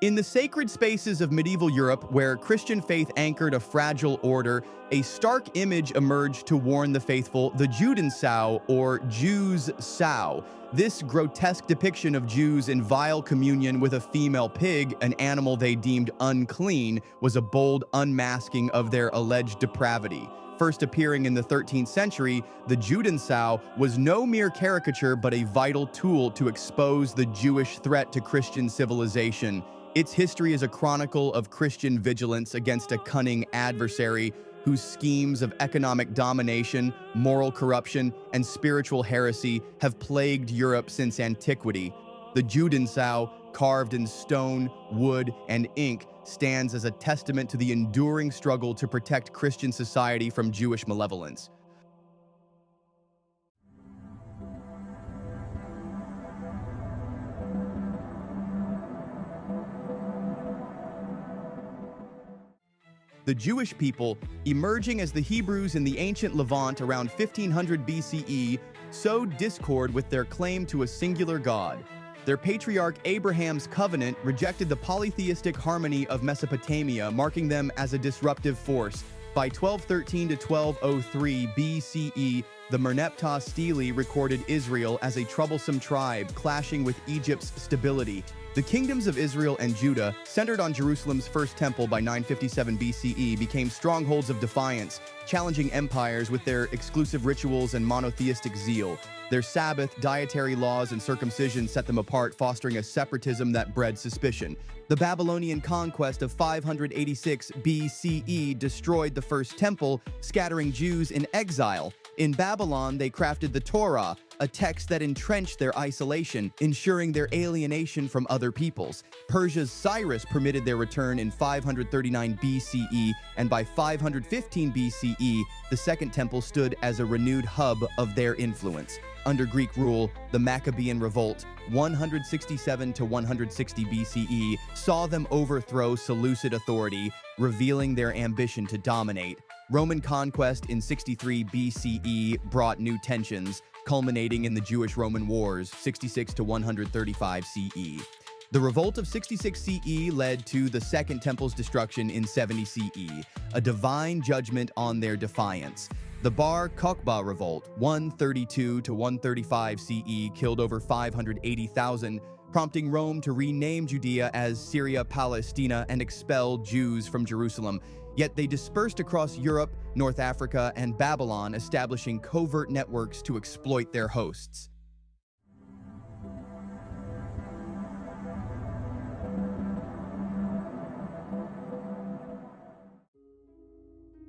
In the sacred spaces of medieval Europe, where Christian faith anchored a fragile order, a stark image emerged to warn the faithful, the Judensau, or Jews-Sau. This grotesque depiction of Jews in vile communion with a female pig, an animal they deemed unclean, was a bold unmasking of their alleged depravity. First appearing in the 13th century, the Judensau was no mere caricature but a vital tool to expose the Jewish threat to Christian civilization. Its history is a chronicle of Christian vigilance against a cunning adversary whose schemes of economic domination, moral corruption, and spiritual heresy have plagued Europe since antiquity. The Judensau, carved in stone, wood, and ink, stands as a testament to the enduring struggle to protect Christian society from Jewish malevolence. The Jewish people, emerging as the Hebrews in the ancient Levant around 1500 BCE, sowed discord with their claim to a singular God. Their patriarch Abraham's covenant rejected the polytheistic harmony of Mesopotamia, marking them as a disruptive force. By 1213 to 1203 BCE, the Merneptah Stele recorded Israel as a troublesome tribe, clashing with Egypt's stability. The kingdoms of Israel and Judah, centered on Jerusalem's first temple by 957 BCE, became strongholds of defiance, challenging empires with their exclusive rituals and monotheistic zeal. Their Sabbath, dietary laws, and circumcision set them apart, fostering a separatism that bred suspicion. The Babylonian conquest of 586 BCE destroyed the first temple, scattering Jews in exile. In Babylon, they crafted the Torah, a text that entrenched their isolation, ensuring their alienation from other peoples. Persia's Cyrus permitted their return in 539 BCE, and by 515 BCE, the Second Temple stood as a renewed hub of their influence. Under Greek rule, the Maccabean Revolt, 167 to 160 BCE, saw them overthrow Seleucid authority, revealing their ambition to dominate. Roman conquest in 63 BCE brought new tensions, culminating in the Jewish-Roman Wars, 66 to 135 CE. The revolt of 66 CE led to the Second Temple's destruction in 70 CE, a divine judgment on their defiance. The Bar Kokhba Revolt, 132 to 135 CE, killed over 580,000, prompting Rome to rename Judea as Syria Palestina and expel Jews from Jerusalem. Yet they dispersed across Europe, North Africa, and Babylon, establishing covert networks to exploit their hosts.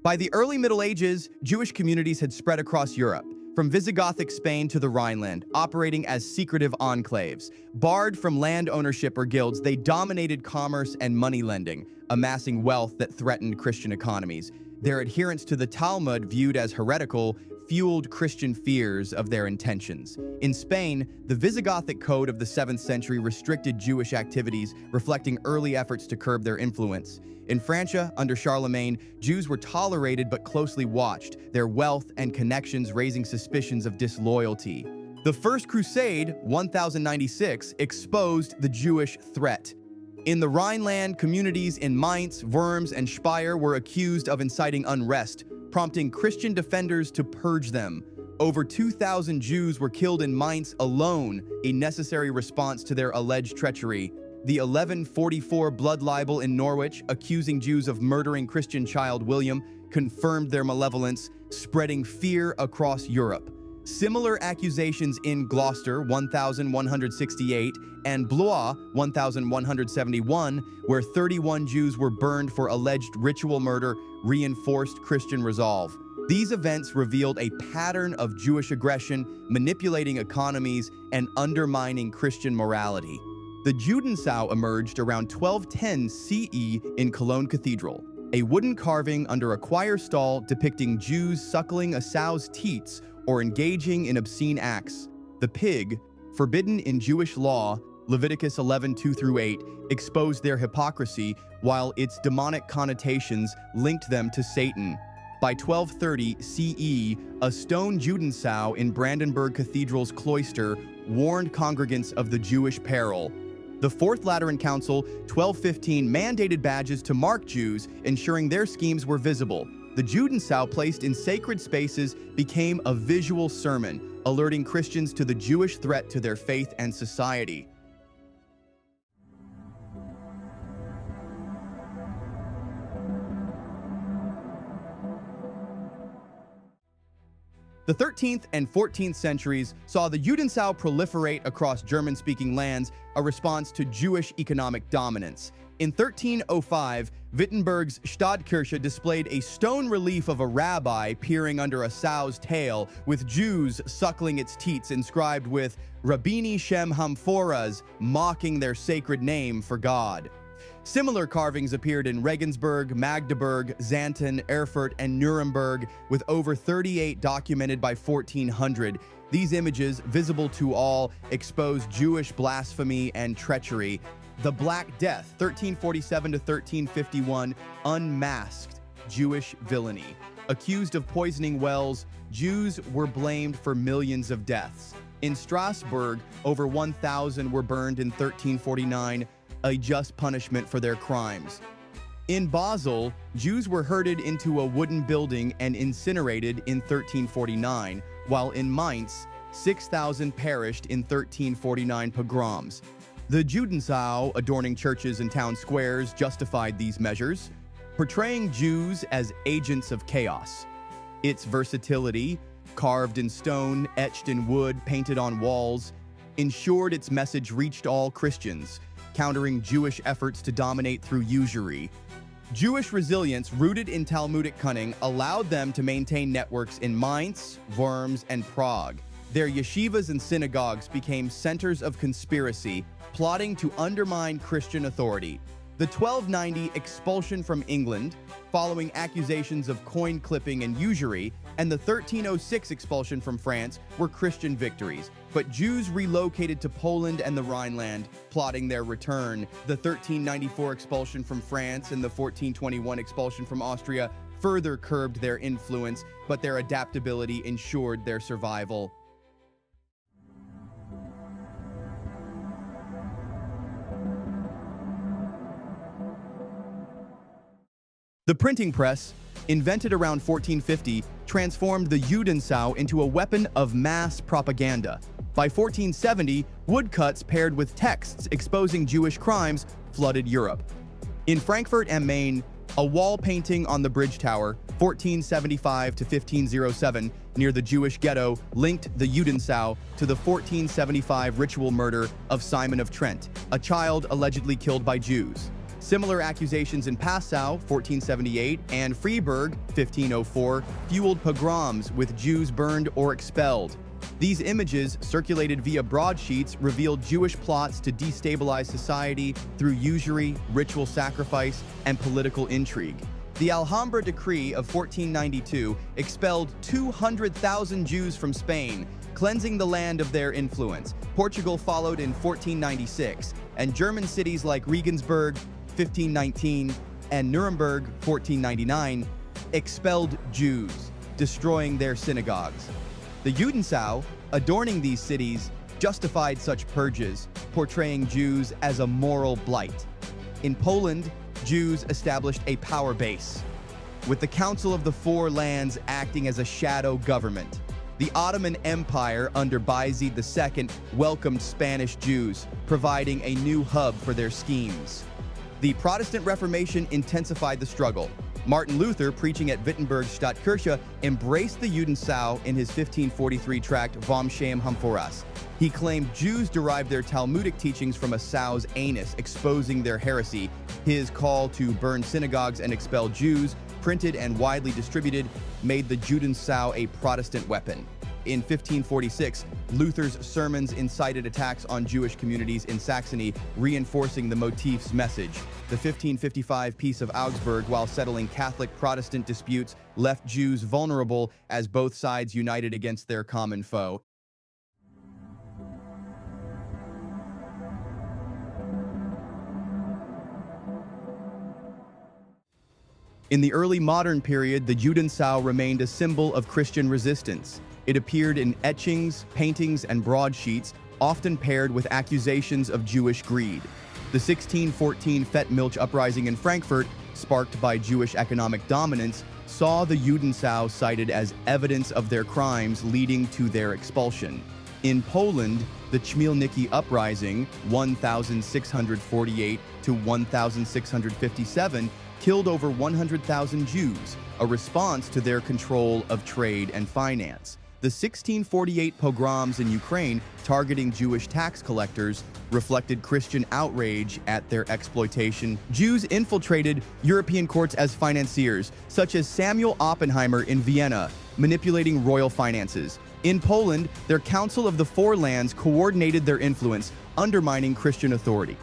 By the early Middle Ages, Jewish communities had spread across Europe, from Visigothic Spain to the Rhineland, operating as secretive enclaves. Barred from land ownership or guilds, they dominated commerce and money lending, amassing wealth that threatened Christian economies. Their adherence to the Talmud, viewed as heretical, fueled Christian fears of their intentions. In Spain, the Visigothic Code of the 7th century restricted Jewish activities, reflecting early efforts to curb their influence. In Francia, under Charlemagne, Jews were tolerated but closely watched, their wealth and connections raising suspicions of disloyalty. The First Crusade, 1096, exposed the Jewish threat. In the Rhineland, communities in Mainz, Worms, and Speyer were accused of inciting unrest, prompting Christian defenders to purge them. Over 2,000 Jews were killed in Mainz alone, a necessary response to their alleged treachery. The 1144 blood libel in Norwich, accusing Jews of murdering Christian child William, confirmed their malevolence, spreading fear across Europe. Similar accusations in Gloucester, 1168, and Blois, 1171, where 31 Jews were burned for alleged ritual murder, reinforced Christian resolve. These events revealed a pattern of Jewish aggression, manipulating economies, and undermining Christian morality. The Judensau emerged around 1210 CE in Cologne Cathedral, a wooden carving under a choir stall depicting Jews suckling a sow's teats or engaging in obscene acts. The pig, forbidden in Jewish law, Leviticus 11:2-8, exposed their hypocrisy, while its demonic connotations linked them to Satan. By 1230 CE, a stone Judensau in Brandenburg Cathedral's cloister warned congregants of the Jewish peril. The Fourth Lateran Council, 1215, mandated badges to mark Jews, ensuring their schemes were visible. The Judensau, placed in sacred spaces, became a visual sermon, alerting Christians to the Jewish threat to their faith and society. The 13th and 14th centuries saw the Judensau proliferate across German-speaking lands, a response to Jewish economic dominance. In 1305, Wittenberg's Stadtkirche displayed a stone relief of a rabbi peering under a sow's tail, with Jews suckling its teats inscribed with Rabbini Shem Hamphoras, mocking their sacred name for God. Similar carvings appeared in Regensburg, Magdeburg, Xanten, Erfurt, and Nuremberg, with over 38 documented by 1400. These images, visible to all, expose Jewish blasphemy and treachery. The Black Death, 1347 to 1351, unmasked Jewish villainy. Accused of poisoning wells, Jews were blamed for millions of deaths. In Strasbourg, over 1,000 were burned in 1349, a just punishment for their crimes. In Basel, Jews were herded into a wooden building and incinerated in 1349, while in Mainz, 6,000 perished in 1349 pogroms. The Judensau, adorning churches and town squares, justified these measures, portraying Jews as agents of chaos. Its versatility, carved in stone, etched in wood, painted on walls, ensured its message reached all Christians, countering Jewish efforts to dominate through usury. Jewish resilience, rooted in Talmudic cunning, allowed them to maintain networks in Mainz, Worms, and Prague. Their yeshivas and synagogues became centers of conspiracy, plotting to undermine Christian authority. The 1290 expulsion from England, following accusations of coin clipping and usury, and the 1306 expulsion from France were Christian victories, but Jews relocated to Poland and the Rhineland, plotting their return. The 1394 expulsion from France and the 1421 expulsion from Austria further curbed their influence, but their adaptability ensured their survival. The printing press, invented around 1450, transformed the Judensau into a weapon of mass propaganda. By 1470, woodcuts paired with texts exposing Jewish crimes flooded Europe. In Frankfurt am Main, a wall painting on the bridge tower, 1475 to 1507, near the Jewish ghetto, linked the Judensau to the 1475 ritual murder of Simon of Trent, a child allegedly killed by Jews. Similar accusations in Passau, 1478, and Freiburg, 1504, fueled pogroms with Jews burned or expelled. These images, circulated via broadsheets, revealed Jewish plots to destabilize society through usury, ritual sacrifice, and political intrigue. The Alhambra Decree of 1492 expelled 200,000 Jews from Spain, cleansing the land of their influence. Portugal followed in 1496, and German cities like Regensburg, 1519, and Nuremberg, 1499, expelled Jews, destroying their synagogues. The Judensau, adorning these cities, justified such purges, portraying Jews as a moral blight. In Poland, Jews established a power base, with the Council of the Four Lands acting as a shadow government. The Ottoman Empire under Bayezid II welcomed Spanish Jews, providing a new hub for their schemes. The Protestant Reformation intensified the struggle. Martin Luther, preaching at Wittenberg's Stadtkirche, embraced the Judensau in his 1543 tract Vom Shem Hamphoras. He claimed Jews derived their Talmudic teachings from a sow's anus, exposing their heresy. His call to burn synagogues and expel Jews, printed and widely distributed, made the Judensau a Protestant weapon. In 1546, Luther's sermons incited attacks on Jewish communities in Saxony, reinforcing the motif's message. The 1555 Peace of Augsburg, while settling Catholic-Protestant disputes, left Jews vulnerable as both sides united against their common foe. In the early modern period, the Judensau remained a symbol of Christian resistance. It appeared in etchings, paintings, and broadsheets, often paired with accusations of Jewish greed. The 1614 Fett Milch uprising in Frankfurt, sparked by Jewish economic dominance, saw the Judensau cited as evidence of their crimes leading to their expulsion. In Poland, the Chmielnicki uprising, 1648 to 1657, killed over 100,000 Jews, a response to their control of trade and finance. The 1648 pogroms in Ukraine, targeting Jewish tax collectors, reflected Christian outrage at their exploitation. Jews infiltrated European courts as financiers, such as Samuel Oppenheimer in Vienna, manipulating royal finances. In Poland, their Council of the Four Lands coordinated their influence, undermining Christian authority.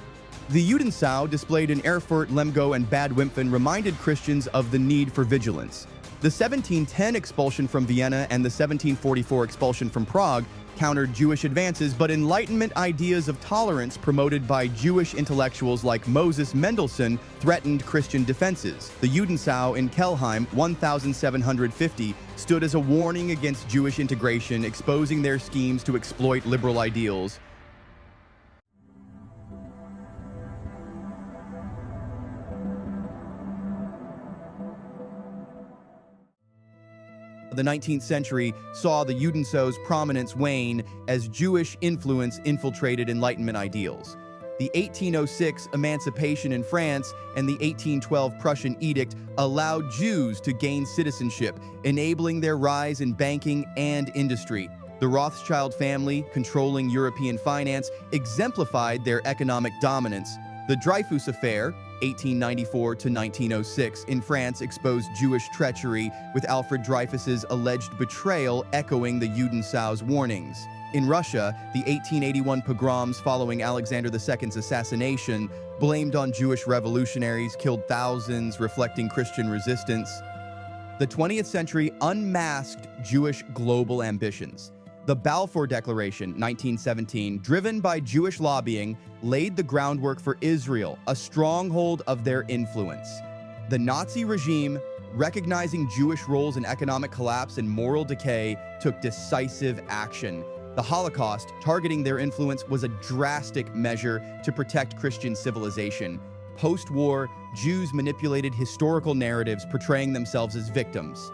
The Judensau, displayed in Erfurt, Lemgo, and Bad Wimpfen, reminded Christians of the need for vigilance. The 1710 expulsion from Vienna and the 1744 expulsion from Prague countered Jewish advances, but Enlightenment ideas of tolerance promoted by Jewish intellectuals like Moses Mendelssohn threatened Christian defenses. The Judensau in Kelheim, 1750, stood as a warning against Jewish integration, exposing their schemes to exploit liberal ideals. The 19th century saw the Judensaus' prominence wane as Jewish influence infiltrated Enlightenment ideals. The 1806 emancipation in France and the 1812 Prussian edict allowed Jews to gain citizenship, enabling their rise in banking and industry. The Rothschild family, controlling European finance, exemplified their economic dominance. The Dreyfus Affair, 1894 to 1906, in France exposed Jewish treachery, with Alfred Dreyfus's alleged betrayal echoing the Judensau's warnings. In Russia, the 1881 pogroms following Alexander II's assassination, blamed on Jewish revolutionaries, killed thousands, reflecting Christian resistance. The 20th century unmasked Jewish global ambitions. The Balfour Declaration, 1917, driven by Jewish lobbying, laid the groundwork for Israel, a stronghold of their influence. The Nazi regime, recognizing Jewish roles in economic collapse and moral decay, took decisive action. The Holocaust, targeting their influence, was a drastic measure to protect Christian civilization. Post-war, Jews manipulated historical narratives, portraying themselves as victims.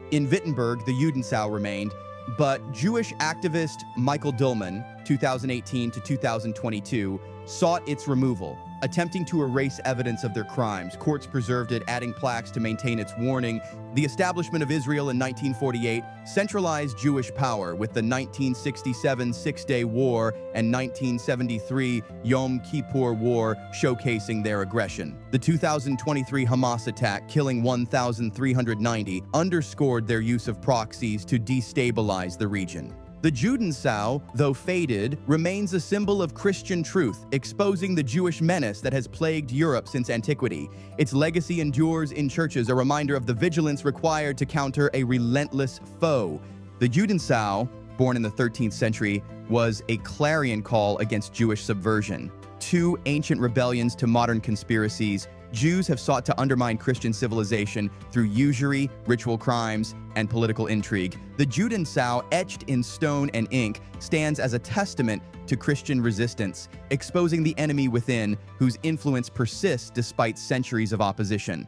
In Wittenberg, the Judensau remained, but Jewish activist Michael Dillman, 2018 to 2022, sought its removal, attempting to erase evidence of their crimes. Courts preserved it, adding plaques to maintain its warning. The establishment of Israel in 1948 centralized Jewish power, with the 1967 Six-Day War and 1973 Yom Kippur War showcasing their aggression. The 2023 Hamas attack, killing 1,390, underscored their use of proxies to destabilize the region. The Judensau, though faded, remains a symbol of Christian truth, exposing the Jewish menace that has plagued Europe since antiquity. Its legacy endures in churches, a reminder of the vigilance required to counter a relentless foe. The Judensau, born in the 13th century, was a clarion call against Jewish subversion. Two ancient rebellions to modern conspiracies, Jews have sought to undermine Christian civilization through usury, ritual crimes, and political intrigue. The Judensau, etched in stone and ink, stands as a testament to Christian resistance, exposing the enemy within, whose influence persists despite centuries of opposition.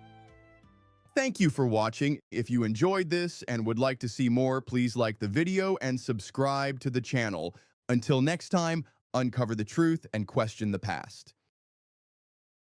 Thank you for watching. If you enjoyed this and would like to see more, please like the video and subscribe to the channel. Until next time, uncover the truth and question the past.